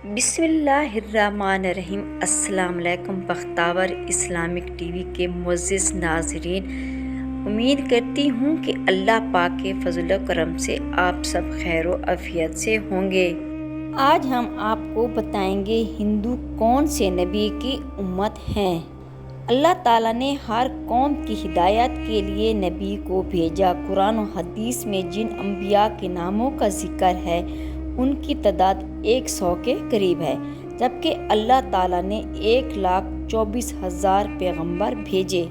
بسم اللہ الرحمن الرحیم۔ السلام علیکم بختاور اسلامک ٹی وی کے معزز ناظرین، امید کرتی ہوں کہ اللہ پاک کے فضل و کرم سے آپ سب خیر و عافیت سے ہوں گے۔ آج ہم آپ کو بتائیں گے ہندو کون سے نبی کی امت ہیں۔ اللہ تعالیٰ نے ہر قوم کی ہدایت کے لیے نبی کو بھیجا۔ قرآن و حدیث میں جن انبیاء کے ناموں کا ذکر ہے ان کی تعداد 100 کے قریب ہے، جبکہ اللہ تعالیٰ نے 1,24,000 پیغمبر بھیجے۔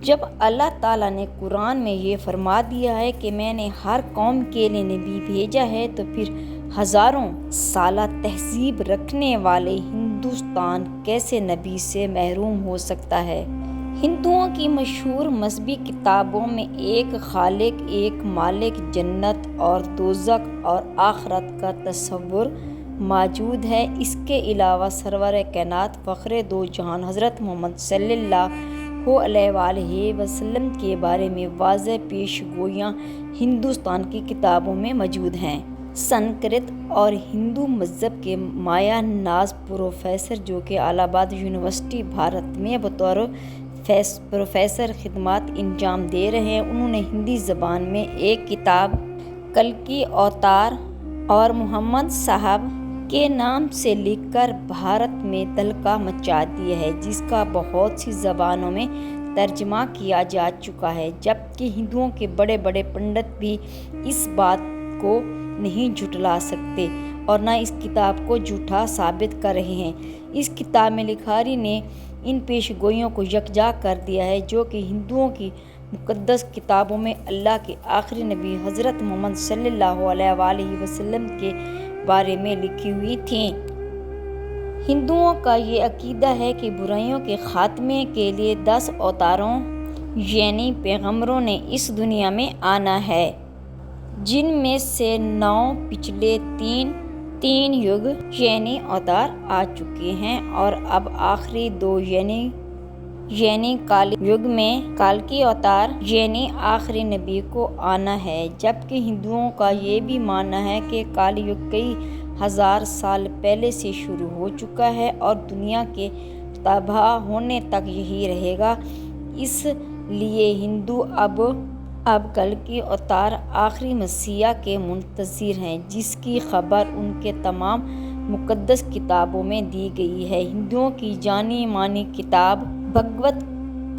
جب اللہ تعالیٰ نے قرآن میں یہ فرما دیا ہے کہ میں نے ہر قوم کے لیے نبی بھیجا ہے، تو پھر ہزاروں سالہ تہذیب رکھنے والے ہندوستان کیسے نبی سے محروم ہو سکتا ہے؟ ہندوؤں کی مشہور مذہبی کتابوں میں ایک خالق، ایک مالک، جنت اور دوزخ اور آخرت کا تصور موجود ہے۔ اس کے علاوہ سرور کائنات فخر دو جہان حضرت محمد صلی اللہ علیہ وآلہ وسلم کے بارے میں واضح پیش گوئیاں ہندوستان کی کتابوں میں موجود ہیں۔ سنسکرت اور ہندو مذہب کے مایہ ناز پروفیسر، جو کہ الہ آباد یونیورسٹی بھارت میں بطور پروفیسر خدمات انجام دے رہے ہیں، انہوں نے ہندی زبان میں ایک کتاب کلکی اوتار اور محمد صاحب کے نام سے لکھ کر بھارت میں تہلکہ مچا دیا ہے، جس کا بہت سی زبانوں میں ترجمہ کیا جا چکا ہے، جبکہ ہندوؤں کے بڑے بڑے پنڈت بھی اس بات کو نہیں جھٹلا سکتے اور نہ اس کتاب کو جھوٹا ثابت کر رہے ہیں۔ اس کتاب میں لکھاری نے ان پیش گوئیوں کو یکجا کر دیا ہے جو کہ ہندوؤں کی مقدس کتابوں میں اللہ کے آخری نبی حضرت محمد صلی اللہ علیہ وآلہ وسلم کے بارے میں لکھی ہوئی تھیں۔ ہندوؤں کا یہ عقیدہ ہے کہ برائیوں کے خاتمے کے لیے 10 اوتاروں یعنی پیغمبروں نے اس دنیا میں آنا ہے، جن میں سے 9 پچھلے تین یگ یعنی اوتار آ چکے ہیں، اور اب آخری 2 یعنی کالی یگ میں کالکی اوتار یعنی آخری نبی کو آنا ہے۔ جبکہ ہندوؤں کا یہ بھی ماننا ہے کہ کالی یگ کئی ہزار سال پہلے سے شروع ہو چکا ہے اور دنیا کے تباہ ہونے تک یہی رہے گا۔ اس لیے ہندو اب کلکی اوتار آخری مسیح کے منتظر ہیں، جس کی خبر ان کے تمام مقدس کتابوں میں دی گئی ہے۔ ہندوؤں کی جانی مانی کتاب بھگوت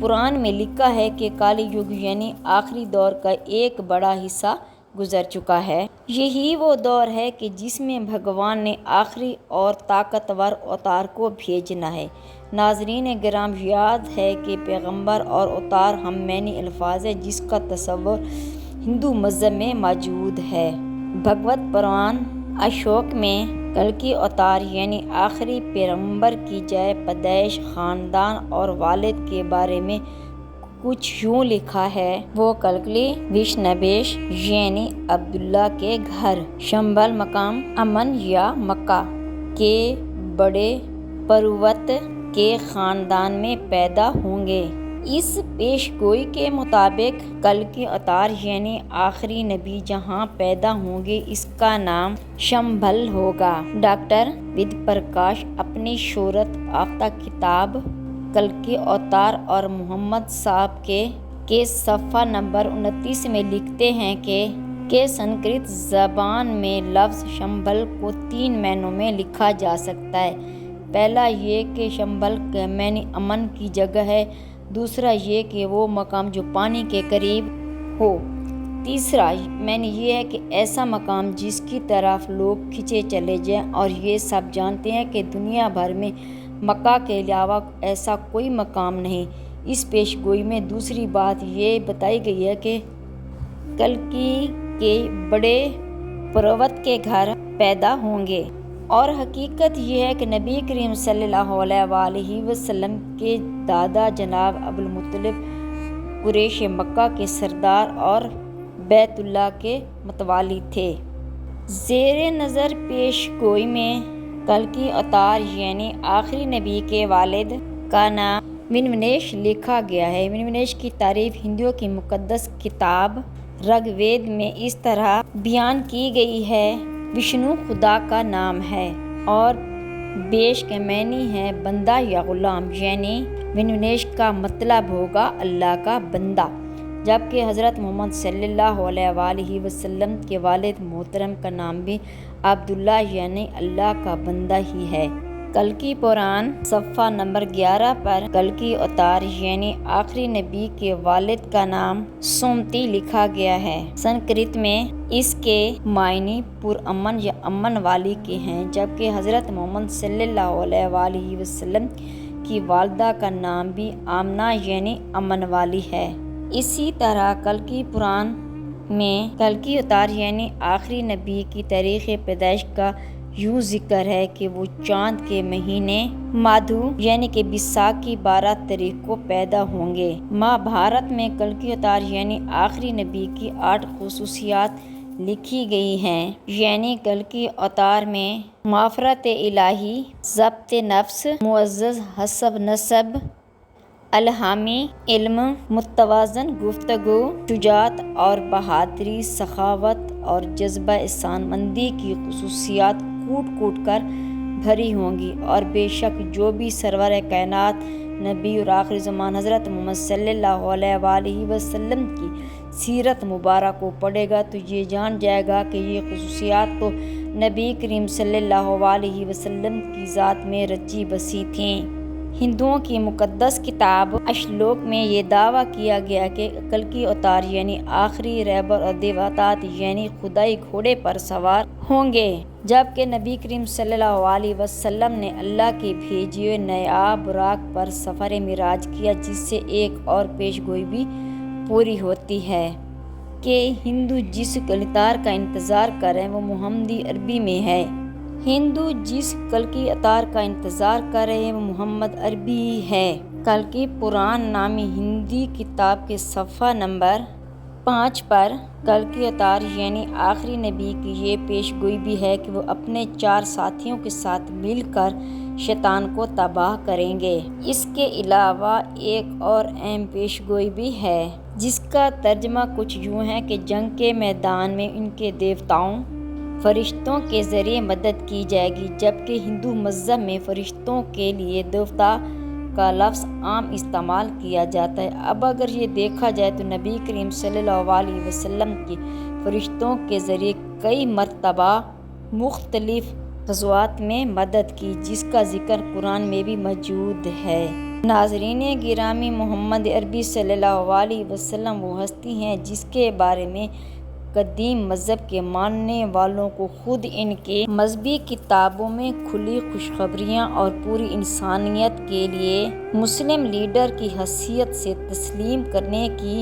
پران میں لکھا ہے کہ کالی یگ یعنی آخری دور کا ایک بڑا حصہ گزر چکا ہے۔ یہی وہ دور ہے کہ جس میں بھگوان نے آخری اور طاقتور اوتار کو بھیجنا ہے۔ ناظرین گرامی، یاد ہے کہ پیغمبر اور اوتار ہم معنی الفاظ ہیں جس کا تصور ہندو مذہب میں موجود ہے۔ بھگوت پران اشوک میں کلکی اوتار یعنی آخری پیغمبر کی جائے پیدائش، خاندان اور والد کے بارے میں کچھ یوں لکھا ہے: وہ کلکی وشنبیش یعنی عبداللہ کے گھر شمبھل مقام امن یا مکہ کے بڑے پروت کے خاندان میں پیدا ہوں گے۔ اس پیش گوئی کے مطابق کلکی اوتار یعنی آخری نبی جہاں پیدا ہوں گے اس کا نام شمبھل ہوگا۔ ڈاکٹر ودیا پرکاش اپنی شہرت یافتہ کتاب کلکی اوتار اور محمد صاحب کے صفحہ نمبر 29 میں لکھتے ہیں کہ سنسکرت زبان میں لفظ شمبھل کو 3 معنوں میں لکھا جا سکتا ہے۔ پہلا یہ کہ شمبھل کا معنی امن کی جگہ ہے، دوسرا یہ کہ وہ مقام جو پانی کے قریب ہو، تیسرا معنی یہ ہے کہ ایسا مقام جس کی طرف لوگ کھنچے چلے جائیں، اور یہ سب جانتے ہیں کہ دنیا بھر میں مکہ کے علاوہ ایسا کوئی مقام نہیں۔ اس پیش گوئی میں دوسری بات یہ بتائی گئی ہے کہ کلکی کے بڑے پروت کے گھر پیدا ہوں گے، اور حقیقت یہ ہے کہ نبی کریم صلی اللہ علیہ وآلہ وسلم کے دادا جناب عبدالمطلب قریش مکہ کے سردار اور بیت اللہ کے متولی تھے۔ زیر نظر پیش گوئی میں کلکی اوتار یعنی آخری نبی کے والد کا نام ونونیش لکھا گیا ہے۔ ونونیش کی تعریف ہندوؤں کی مقدس کتاب رگ وید میں اس طرح بیان کی گئی ہے: وشنو خدا کا نام ہے، اور بیش کے معنی ہے بندہ یا غلام، یعنی ونیش کا مطلب ہوگا اللہ کا بندہ، جبکہ حضرت محمد صلی اللہ علیہ وآلہ وسلم کے والد محترم کا نام بھی عبداللہ یعنی اللہ کا بندہ ہی ہے۔ کلکی پران صفحہ نمبر 11 پر کلکی اوتار یعنی آخری نبی کے والد کا نام سومتی لکھا گیا ہے۔ سنسکرت میں اس کے معنی پرامن یا امن والی کے ہیں، جبکہ حضرت محمد صلی اللہ علیہ وآلہ وسلم کی والدہ کا نام بھی آمنہ یعنی امن والی ہے۔ اسی طرح کلکی پران میں کلکی اوتار یعنی آخری نبی کی تاریخ پیدائش کا یوں ذکر ہے کہ وہ چاند کے مہینے مادھو یعنی کہ بیساکھ کی 12 تاریخ کو پیدا ہوں گے۔ مہابھارت میں کلکی اوتار یعنی آخری نبی کی 8 خصوصیات لکھی گئی ہیں، یعنی کلکی اوتار میں مغفرت الہی، ضبط نفس، معزز حسب نسب، الہامی علم، متوازن گفتگو، شجاعت اور بہادری، سخاوت اور جذبہ احسان مندی کی خصوصیات کوٹ کوٹ کر بھری ہوں گی، اور بے شک جو بھی سرور کائنات نبی اور آخر زمان حضرت محمد صلی اللہ علیہ وآلہ وسلم کی سیرت مبارک کو پڑھے گا تو یہ جان جائے گا کہ یہ خصوصیات تو نبی کریم صلی اللہ علیہ وسلم کی ذات میں رچی بسی تھیں۔ ہندوؤں کی مقدس کتاب اشلوک میں یہ دعویٰ کیا گیا کہ کلکی اوتار یعنی آخری رہبر اور دیوتات یعنی خدائی گھوڑے پر سوار ہوں گے، جبکہ نبی کریم صلی اللہ علیہ وسلم نے اللہ کے بھیجے ہوئے نایاب براق پر سفر معراج کیا، جس سے ایک اور پیش گوئی بھی پوری ہوتی ہے کہ ہندو جس کلتار کا انتظار کریں وہ محمدی عربی میں ہے۔ ہندو جس کلکی اوتار کا انتظار کر رہے ہیں وہ محمد عربی ہی ہے۔ کلکی پران نامی ہندی کتاب کے صفحہ نمبر 5 پر کلکی اوتار یعنی آخری نبی کی یہ پیش گوئی بھی ہے کہ وہ اپنے 4 ساتھیوں کے ساتھ مل کر شیطان کو تباہ کریں گے۔ اس کے علاوہ ایک اور اہم پیش گوئی بھی ہے جس کا ترجمہ کچھ یوں ہے کہ جنگ کے میدان میں ان کے دیوتاؤں فرشتوں کے ذریعے مدد کی جائے گی، جبکہ ہندو مذہب میں فرشتوں کے لیے دیوتا کا لفظ عام استعمال کیا جاتا ہے۔ اب اگر یہ دیکھا جائے تو نبی کریم صلی اللہ علیہ وسلم کی فرشتوں کے ذریعے کئی مرتبہ مختلف غزوات میں مدد کی، جس کا ذکر قرآن میں بھی موجود ہے۔ ناظرین گرامی، محمد عربی صلی اللہ علیہ وسلم وہ ہستی ہیں جس کے بارے میں قدیم مذہب کے ماننے والوں کو خود ان کے مذہبی کتابوں میں کھلی خوشخبریاں اور پوری انسانیت کے لیے مسلم لیڈر کی حیثیت سے تسلیم کرنے کی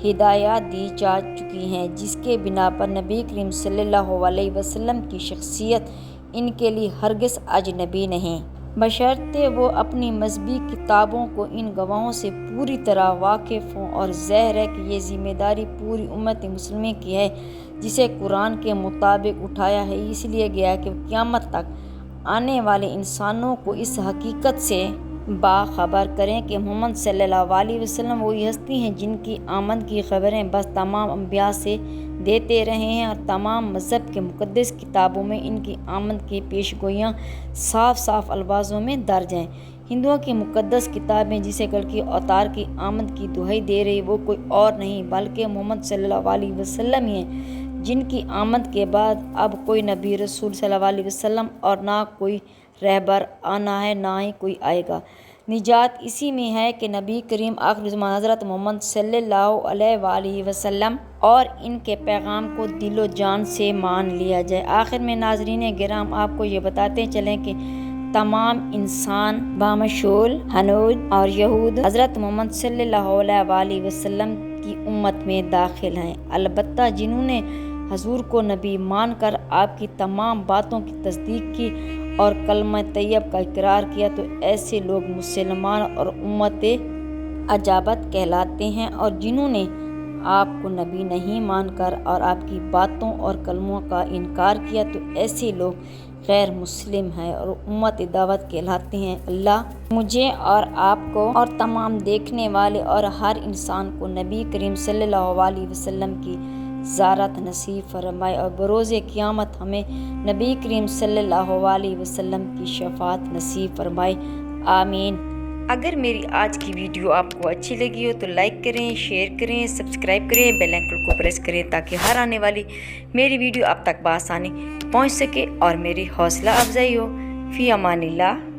ہدایات دی جا چکی ہیں، جس کے بنا پر نبی کریم صلی اللہ علیہ وسلم کی شخصیت ان کے لیے ہرگز اجنبی نہیں، بشرطے وہ اپنی مذہبی کتابوں کو ان گواہوں سے پوری طرح واقف ہوں، اور ظاہر ہے کہ یہ ذمہ داری پوری امت مسلمہ کی ہے جسے قرآن کے مطابق اٹھایا ہے اس لیے گیا کہ قیامت تک آنے والے انسانوں کو اس حقیقت سے باخبر کریں کہ محمد صلی اللہ علیہ وسلم وہی ہستی ہیں جن کی آمد کی خبریں بس تمام انبیاء سے دیتے رہے ہیں، اور تمام مذہب کے مقدس کتابوں میں ان کی آمد کی پیش گوئیاں صاف صاف الفاظوں میں درج ہیں۔ ہندوؤں کی مقدس کتابیں جسے کلکی اوتار کی آمد کی دہائی دے رہی وہ کوئی اور نہیں بلکہ محمد صلی اللہ علیہ وسلم ہی ہیں، جن کی آمد کے بعد اب کوئی نبی رسول صلی اللہ علیہ وسلم اور نہ کوئی رہبر آنا ہے نہ ہی کوئی آئے گا۔ نجات اسی میں ہے کہ نبی کریم آخر زمان حضرت محمد صلی اللہ علیہ وآلہ وسلم اور ان کے پیغام کو دل و جان سے مان لیا جائے۔ آخر میں ناظرین گرام آپ کو یہ بتاتے چلیں کہ تمام انسان بامشمول ہنود اور یہود حضرت محمد صلی اللہ علیہ وآلہ وسلم کی امت میں داخل ہیں، البتہ جنہوں نے حضور کو نبی مان کر آپ کی تمام باتوں کی تصدیق کی اور کلمہ طیب کا اقرار کیا تو ایسے لوگ مسلمان اور امت اجابت کہلاتے ہیں، اور جنہوں نے آپ کو نبی نہیں مان کر اور آپ کی باتوں اور کلموں کا انکار کیا تو ایسے لوگ غیر مسلم ہیں اور امت دعوت کہلاتے ہیں۔ اللہ مجھے اور آپ کو اور تمام دیکھنے والے اور ہر انسان کو نبی کریم صلی اللہ علیہ وسلم کی زیارت نصیب فرمائے اور بروز قیامت ہمیں نبی کریم صلی اللہ علیہ وسلم کی شفاعت نصیب فرمائے، آمین۔ اگر میری آج کی ویڈیو آپ کو اچھی لگی ہو تو لائک کریں، شیئر کریں، سبسکرائب کریں، بیل آئیکن کو پریس کریں تاکہ ہر آنے والی میری ویڈیو آپ تک بآسانی پہنچ سکے اور میری حوصلہ افزائی ہو۔ فی امان اللہ۔